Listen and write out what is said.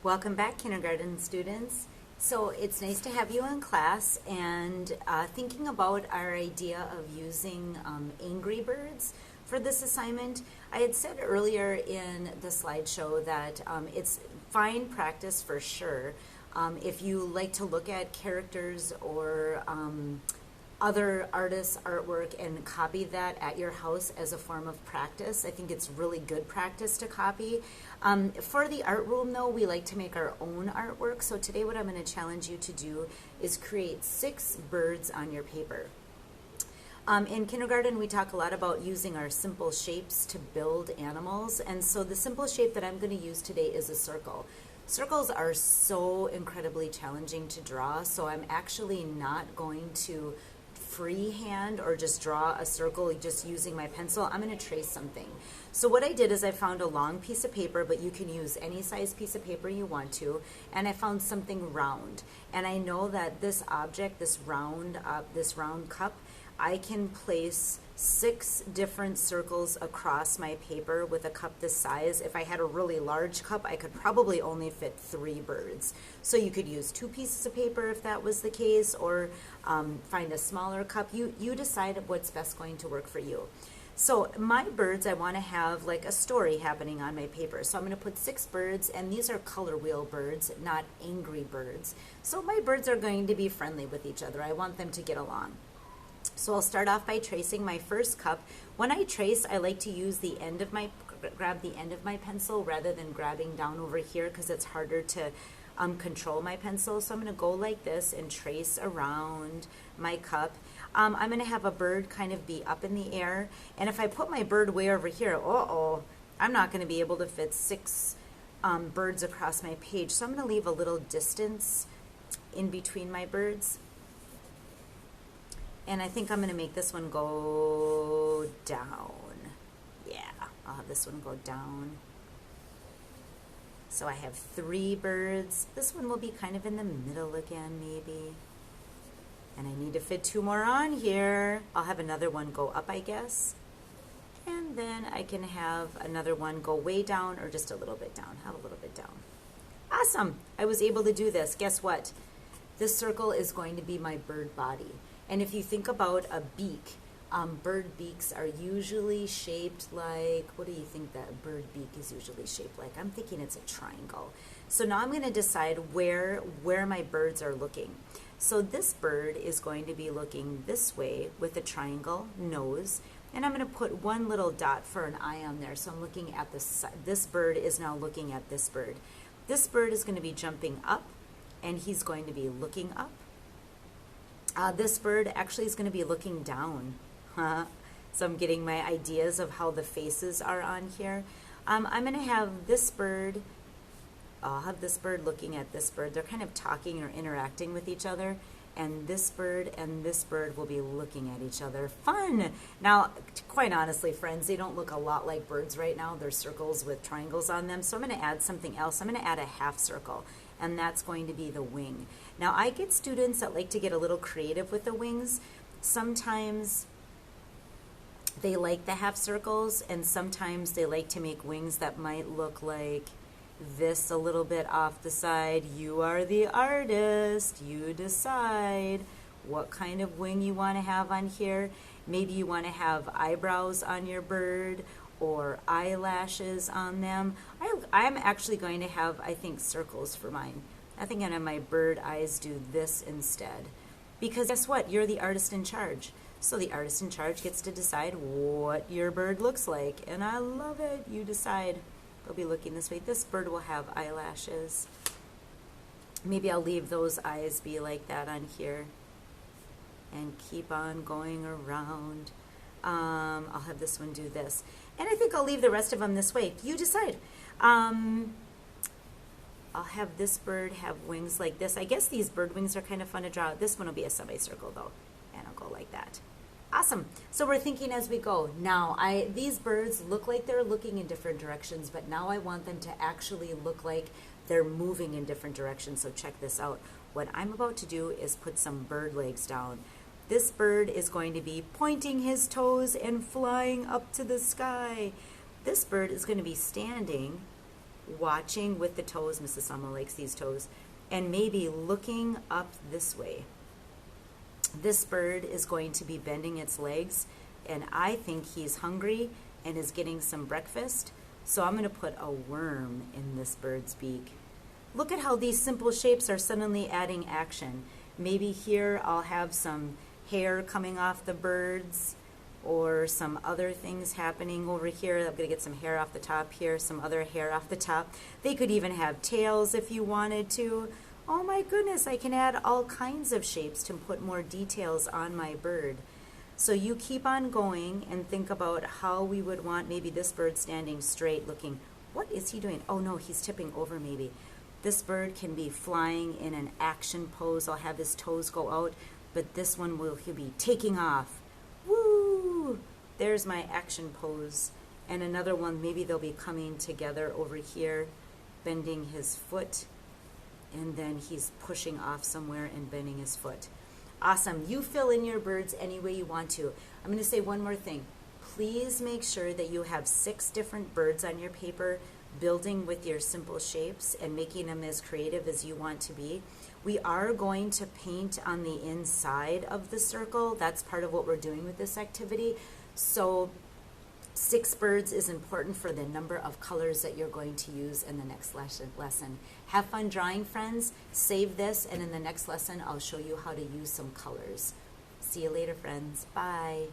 Welcome back, kindergarten students. So it's nice to have you in class and thinking about our idea of using Angry Birds for this assignment. I had said earlier in the slideshow that it's fine practice for sure. If you like to look at characters or other artists' artwork and copy that at your house as a form of practice. I think it's really good practice to copy. For the art room, though, we like to make our own artwork. So today what I'm going to challenge you to do is create 6 birds on your paper. In kindergarten, we talk a lot about using our simple shapes to build animals. And so the simple shape that I'm going to use today is a circle. Circles are so incredibly challenging to draw, so I'm actually not going to freehand or just draw a circle just using my pencil. I'm going to trace something. So what I did is I found a long piece of paper, but you can use any size piece of paper you want to, and I found something round. And I know that this object, this round cup, I can place 6 different circles across my paper with a cup this size. If I had a really large cup, I could probably only fit 3 birds. So you could use 2 pieces of paper if that was the case, or find a smaller cup. You decide what's best going to work for you. So my birds, I want to have like a story happening on my paper. So I'm going to put 6 birds, and these are color wheel birds, not angry birds. So my birds are going to be friendly with each other. I want them to get along. So I'll start off by tracing my first cup. When I trace, I like to use grab the end of my pencil rather than grabbing down over here because it's harder to control my pencil. So I'm going to go like this and trace around my cup. I'm going to have a bird kind of be up in the air. And if I put my bird way over here, I'm not going to be able to fit 6 birds across my page. So I'm going to leave a little distance in between my birds. And I think I'm going to make this one go down. Yeah, I'll have this one go down. So I have 3 birds. This one will be kind of in the middle again, maybe. And I need to fit 2 more on here. I'll have another one go up, I guess. And then I can have another one go way down or just a little bit down. Have a little bit down. Awesome. I was able to do this. Guess what? This circle is going to be my bird body. And if you think about a beak, bird beaks are usually shaped like, what do you think that bird beak is usually shaped like? I'm thinking it's a triangle. So now I'm going to decide where my birds are looking. So this bird is going to be looking this way with a triangle nose, and I'm going to put one little dot for an eye on there. So I'm looking at this bird is now looking at this bird. This bird is going to be jumping up, and he's going to be looking up. This bird actually is going to be looking down. So I'm getting my ideas of how the faces are on here. I'm going to have this bird, I'll have this bird looking at this bird. They're kind of talking or interacting with each other. And this bird will be looking at each other. Fun! Now, quite honestly, friends, they don't look a lot like birds right now. They're circles with triangles on them. So I'm going to add something else. I'm going to add a half circle, and that's going to be the wing. Now, I get students that like to get a little creative with the wings. Sometimes they like the half circles, and sometimes they like to make wings that might look like this a little bit off the side. You are the artist. You decide what kind of wing you want to have on here. Maybe you want to have eyebrows on your bird or eyelashes on them. I'm actually going to have, I think, circles for mine. I think I'm going to have my bird eyes do this instead. Because guess what? You're the artist in charge. So the artist in charge gets to decide what your bird looks like. And I love it. You decide. They'll be looking this way. This bird will have eyelashes. Maybe I'll leave those eyes be like that on here and keep on going around. I'll have this one do this. And I think I'll leave the rest of them this way. You decide. I'll have this bird have wings like this. I guess these bird wings are kind of fun to draw. This one will be a semicircle though. And I'll go like that. Awesome. So we're thinking as we go. Now, these birds look like they're looking in different directions, but now I want them to actually look like they're moving in different directions. So check this out. What I'm about to do is put some bird legs down. This bird is going to be pointing his toes and flying up to the sky. This bird is going to be standing watching with the toes. Mrs. Sama likes these toes. And maybe looking up this way. This bird is going to be bending its legs, and I think he's hungry and is getting some breakfast. So I'm going to put a worm in this bird's beak. Look at how these simple shapes are suddenly adding action. Maybe here I'll have some hair coming off the birds, or some other things happening over here. I'm going to get some hair off the top here, some other hair off the top. They could even have tails if you wanted to. Oh my goodness, I can add all kinds of shapes to put more details on my bird. So you keep on going and think about how we would want maybe this bird standing straight looking. What is he doing? Oh no, he's tipping over maybe. This bird can be flying in an action pose. I'll have his toes go out, but this one he'll be taking off. Woo! There's my action pose. And another one, maybe they'll be coming together over here, bending his foot, and then he's pushing off somewhere and bending his foot. Awesome. You fill in your birds any way you want to. I'm going to say one more thing. Please make sure that you have 6 different birds on your paper, building with your simple shapes and making them as creative as you want to be. We are going to paint on the inside of the circle. That's part of what we're doing with this activity. So 6 birds is important for the number of colors that you're going to use in the next lesson. Have fun drawing, friends. Save this, and in the next lesson, I'll show you how to use some colors. See you later, friends. Bye.